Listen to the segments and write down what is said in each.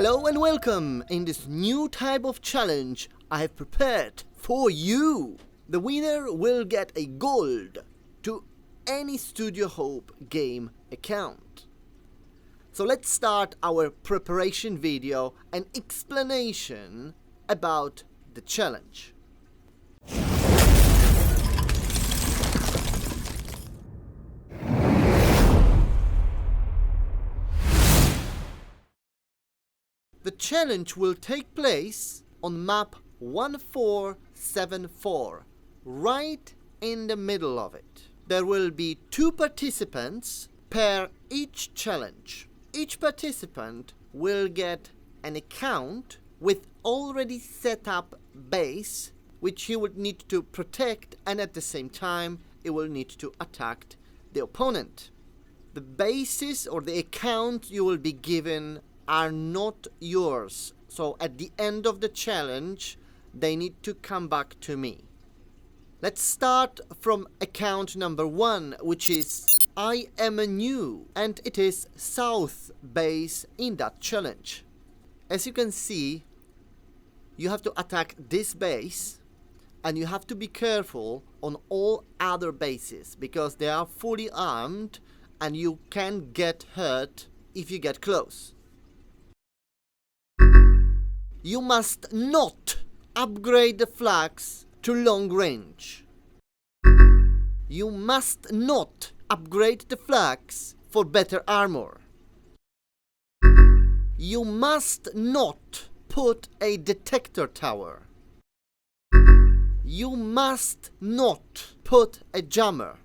Hello and welcome in this new type of challenge I have prepared for you. The winner will get a gold to any Studio Hope game account. So let's start our preparation video and explanation about the challenge. The challenge will take place on map 1474, right in the middle of it. There will be 2 participants per each challenge. Each participant will get an account with already set up base, which he would need to protect, and at the same time he will need to attack the opponent. The bases or the account you will be given are not yours, so at the end of the challenge they need to come back to me. Let's start from account number 1, which is I am a new, and it is south base in that challenge. As you can see, you have to attack this base and you have to be careful on all other bases because they are fully armed and you can get hurt if you get close. You must not upgrade the flags to long range. You must not upgrade the flags for better armor. You must not put a detector tower. You must not put a jammer.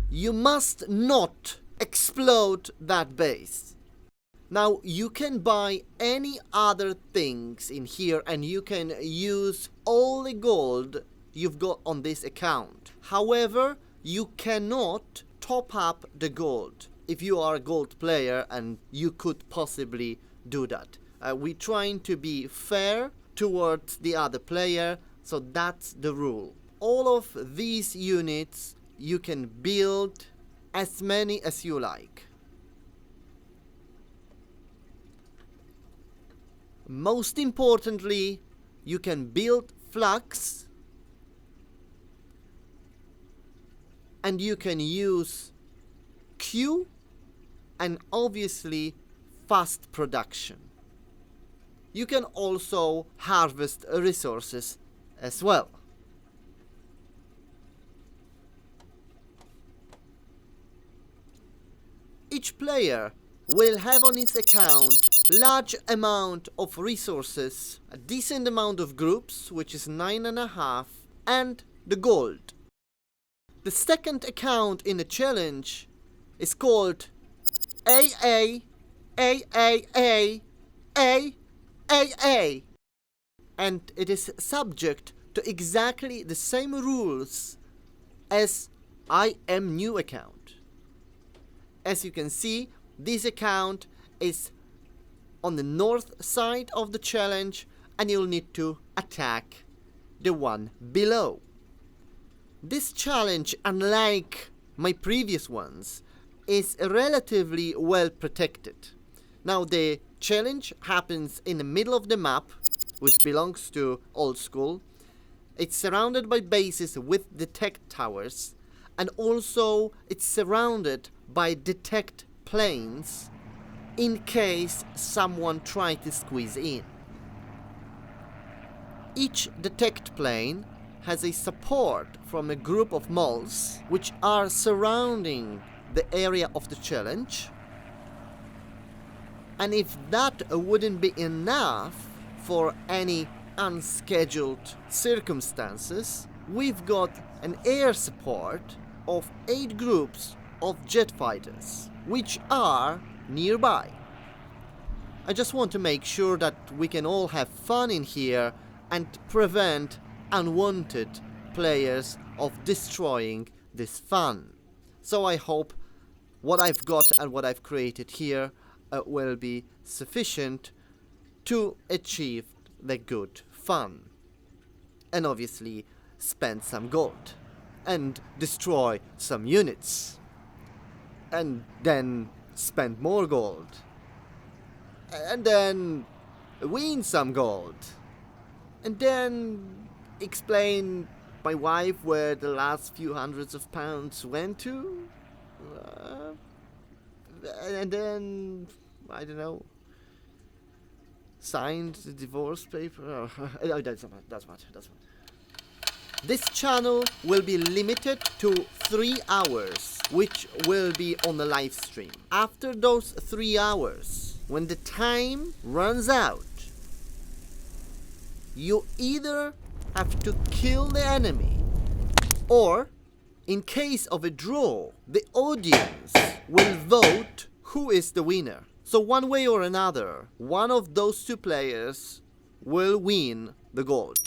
You must not explode that base. Now you can buy any other things in here and you can use all the gold you've got on this account. However, you cannot top up the gold if you are a gold player, and you could possibly do that. We're trying to be fair towards the other player, so that's the rule. All of these units you can build as many as you like. Most importantly, you can build flags and you can use queue and obviously fast production. You can also harvest resources as well. Each player will have on his account large amount of resources, a decent amount of groups, which is 9.5, and the gold. The second account in the challenge is called AAA, and it is subject to exactly the same rules as I am new account. As you can see, this account is on the north side of the challenge and you'll need to attack the one below. This challenge, unlike my previous ones, is relatively well protected. Now the challenge happens in the middle of the map, which belongs to old school. It's surrounded by bases with detect towers, and also it's surrounded by detect planes in case someone tries to squeeze in. Each detect plane has a support from a group of moles which are surrounding the area of the challenge, and if that wouldn't be enough for any unscheduled circumstances, we've got an air support of 8 groups of jet fighters which are nearby. I just want to make sure that we can all have fun in here and prevent unwanted players of destroying this fun. So I hope what I've got and what I've created here will be sufficient to achieve the good fun. And obviously spend some gold and destroy some units. And then spend more gold and then win some gold, and then explain my wife where the last few hundreds of pounds went to, uh, and then I don't know, signed the divorce paper. Oh, that's what. This channel will be limited to 3 hours, which will be on the live stream. After those 3 hours, when the time runs out, you either have to kill the enemy, or in case of a draw, the audience will vote who is the winner. So one way or another, one of those two players will win the gold.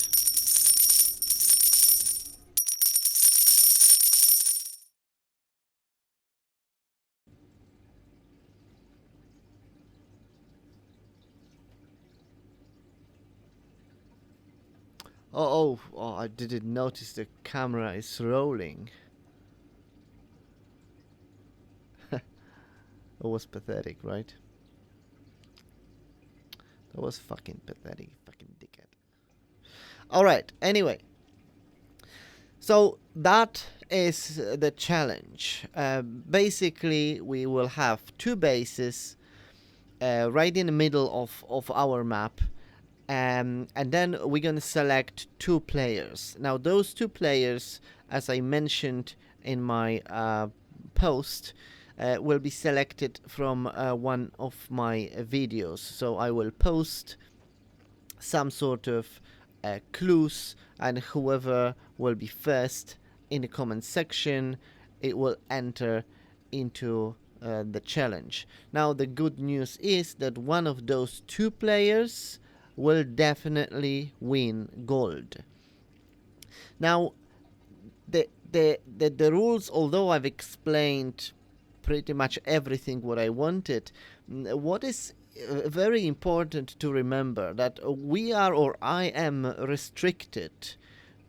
Oh, I didn't notice the camera is rolling. That was pathetic, right? That was fucking pathetic, fucking dickhead. Alright, anyway. So that is the challenge. Basically, we will have two bases right in the middle of our map. And then we're going to select two players. Now, those two players, as I mentioned in my post, will be selected from one of my videos. So I will post some sort of clues, and whoever will be first in the comment section, it will enter into the challenge. Now, the good news is that one of those two players will definitely win gold. Now, the rules, although I've explained pretty much everything what I wanted, what is very important to remember that we are, or I am, restricted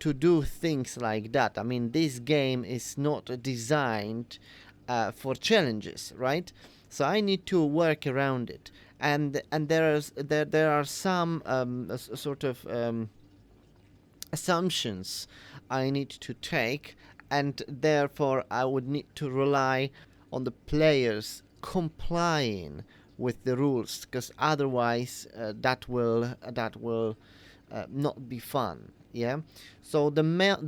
to do things like that. I mean, this game is not designed for challenges, right? So I need to work around it. And there are some sort of assumptions I need to take, and therefore I would need to rely on the players complying with the rules, because otherwise that will not be fun. Yeah. So the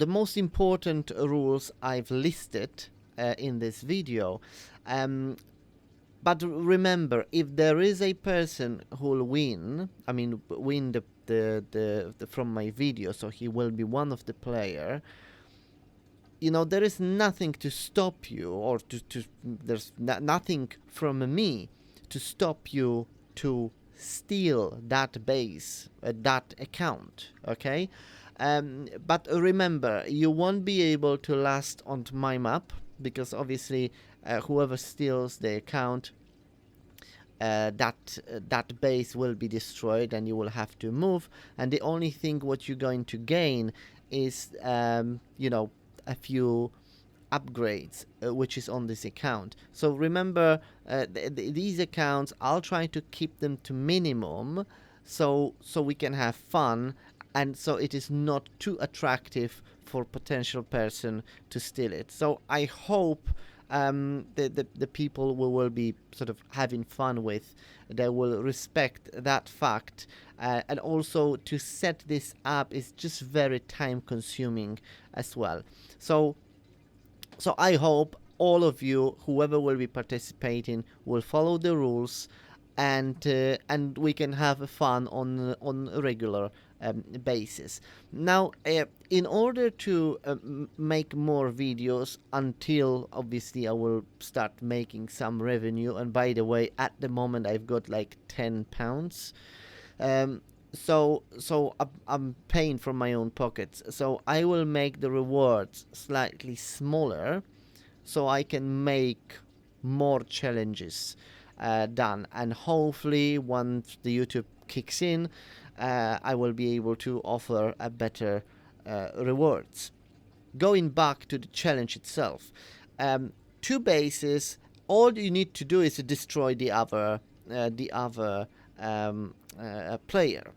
most important rules I've listed in this video. But remember, if there is a person who will win, I mean, win the from my video, so he will be one of the player. You know, there is nothing to stop you, or there's nothing from me to stop you to steal that base, that account. Okay, but remember, you won't be able to last on my map, because obviously whoever steals the account, that base will be destroyed and you will have to move, and the only thing what you're going to gain is you know, a few upgrades which is on this account. So remember, these accounts, I'll try to keep them to minimum, so we can have fun, and so it is not too attractive for potential person to steal it. So I hope the people we will be sort of having fun with, they will respect that fact, and also to set this up is just very time consuming as well. So I hope all of you, whoever will be participating, will follow the rules, and we can have fun on a regular basis. Now, in order to make more videos, until obviously I will start making some revenue, and by the way, at the moment I've got like £10. So I'm paying from my own pockets. So I will make the rewards slightly smaller, so I can make more challenges done, and hopefully once the YouTube kicks in, I will be able to offer a better rewards. Going back to the challenge itself, two bases. All you need to do is to destroy the other player.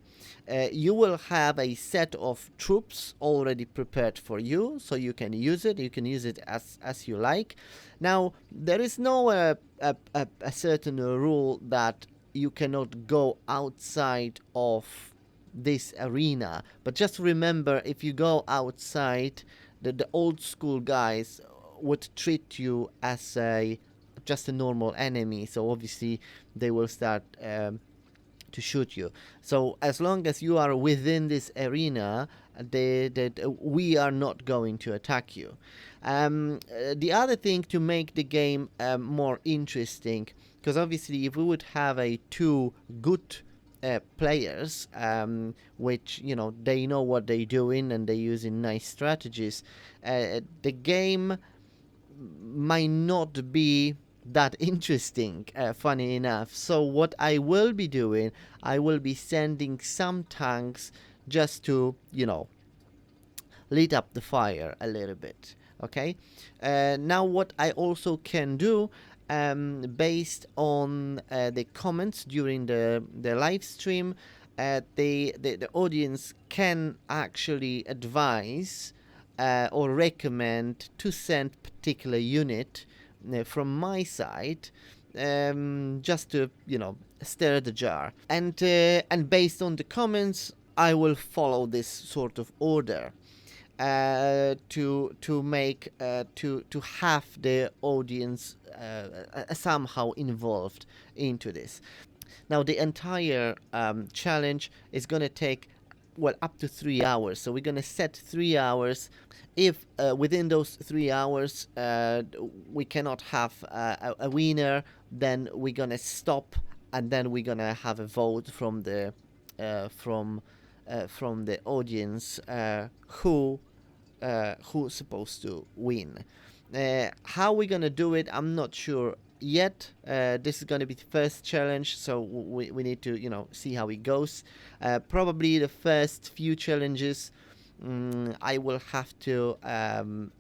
You will have a set of troops already prepared for you, so you can use it. You can use it as you like. Now, there is no a certain rule that you cannot go outside of this arena, but just remember, if you go outside, the old school guys would treat you as just a normal enemy, so obviously they will start to shoot you. So as long as you are within this arena, we are not going to attack you. The other thing to make the game more interesting, because obviously if we would have two good players, which they know what they're doing and they're using nice strategies, the game might not be that interesting, funny enough. So what I will be doing, I will be sending some tanks just to lit up the fire a little bit. Okay, now what I also can do, based on the comments during the live stream, the audience can actually advise or recommend to send particular unit from my side, just to stir the jar, and based on the comments I will follow this sort of order to make to have the audience somehow involved into this. Now the entire challenge is gonna take up to 3 hours, so we're gonna set 3 hours. If within those 3 hours we cannot have a winner, then we're gonna stop, and then we're gonna have a vote from the audience who's supposed to win. How we're gonna do it, I'm not sure yet. This is gonna be the first challenge, so we need to see how it goes. Probably the first few challenges I will have to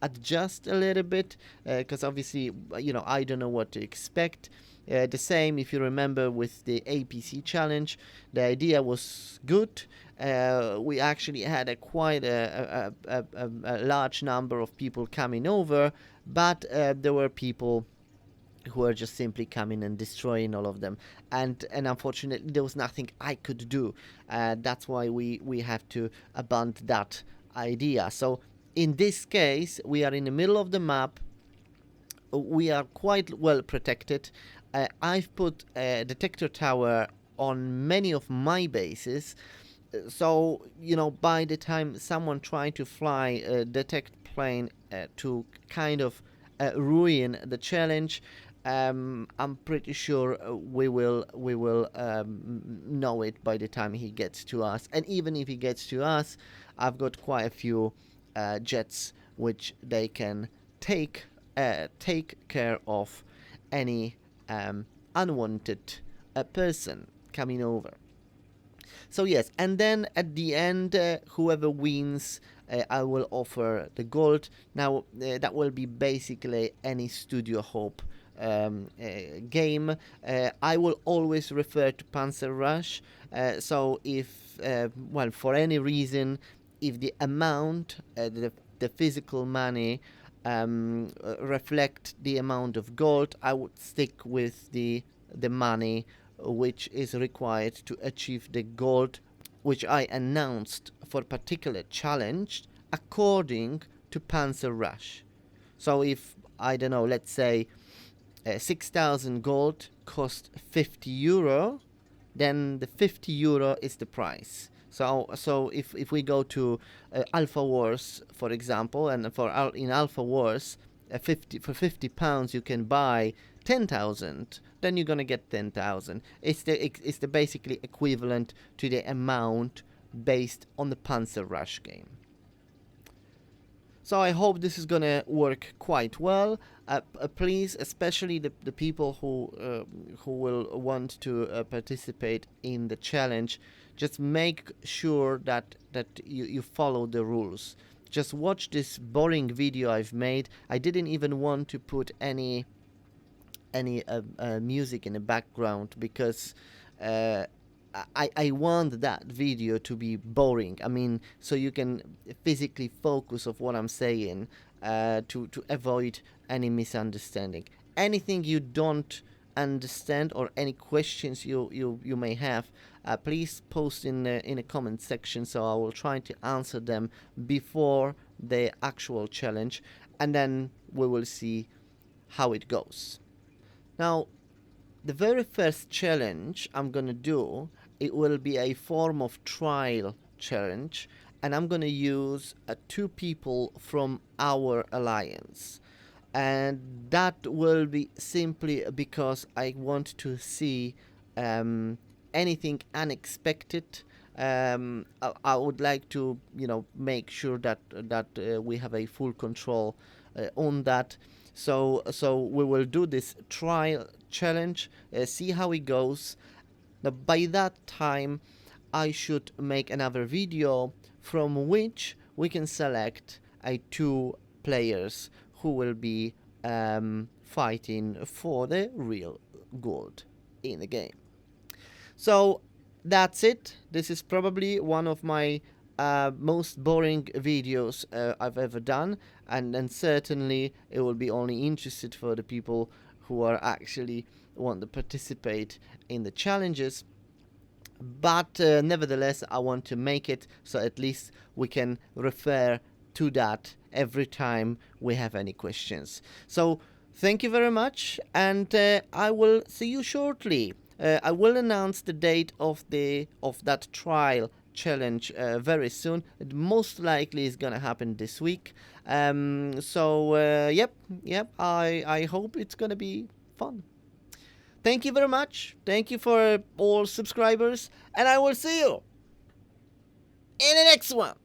adjust a little bit, because obviously I don't know what to expect. The same, if you remember, with the APC challenge, the idea was good. We actually had quite a large number of people coming over, but there were people who are just simply coming and destroying all of them, and unfortunately there was nothing I could do. That's why we have to abandon that idea. So in this case, we are in the middle of the map. We are quite well protected. I've put a detector tower on many of my bases, so by the time someone trying to fly a detect plane to kind of ruin the challenge, I'm pretty sure we will know it by the time he gets to us. And even if he gets to us, I've got quite a few jets which they can take care of any unwanted person coming over. So yes, and then at the end, whoever wins, I will offer the gold. Now that will be basically any Studio Hope game. I will always refer to Panzer Rush. So if for any reason, if the amount, the physical money reflect the amount of gold, I would stick with the money which is required to achieve the gold which I announced for a particular challenge according to Panzer Rush. So if, I don't know, let's say 6,000 gold cost 50 euro, then the 50 euro is the price. So if we go to Alpha Wars, for example, and in Alpha Wars, for 50 pounds you can buy 10,000, then you're gonna get 10,000. It's the basically equivalent to the amount based on the Panzer Rush game. So I hope this is gonna work quite well. Please, especially the people who will want to participate in the challenge, just make sure that you follow the rules. Just watch this boring video I've made. I didn't even want to put any music in the background because I want that video to be boring. I mean, so you can physically focus of what I'm saying, to avoid any misunderstanding. Anything you don't understand or any questions you may have, please post in a comment section, so I will try to answer them before the actual challenge, and then we will see how it goes. Now, the very first challenge I'm gonna do, it will be a form of trial challenge, and I'm gonna use two people from our alliance, and that will be simply because I want to see anything unexpected. I would like to, make sure that we have a full control on that. So we will do this trial challenge, see how it goes. Now, by that time, I should make another video from which we can select two players who will be fighting for the real gold in the game. So that's it. This is probably one of my most boring videos I've ever done, and then certainly it will be only interested for the people who are actually want to participate in the challenges. But nevertheless, I want to make it so at least we can refer to that every time we have any questions. So thank you very much, and I will see you shortly. I will announce the date of that trial challenge very soon. It most likely is gonna happen this week. Yep. I hope it's gonna be fun. Thank you very much. Thank you for all subscribers, and I will see you in the next one.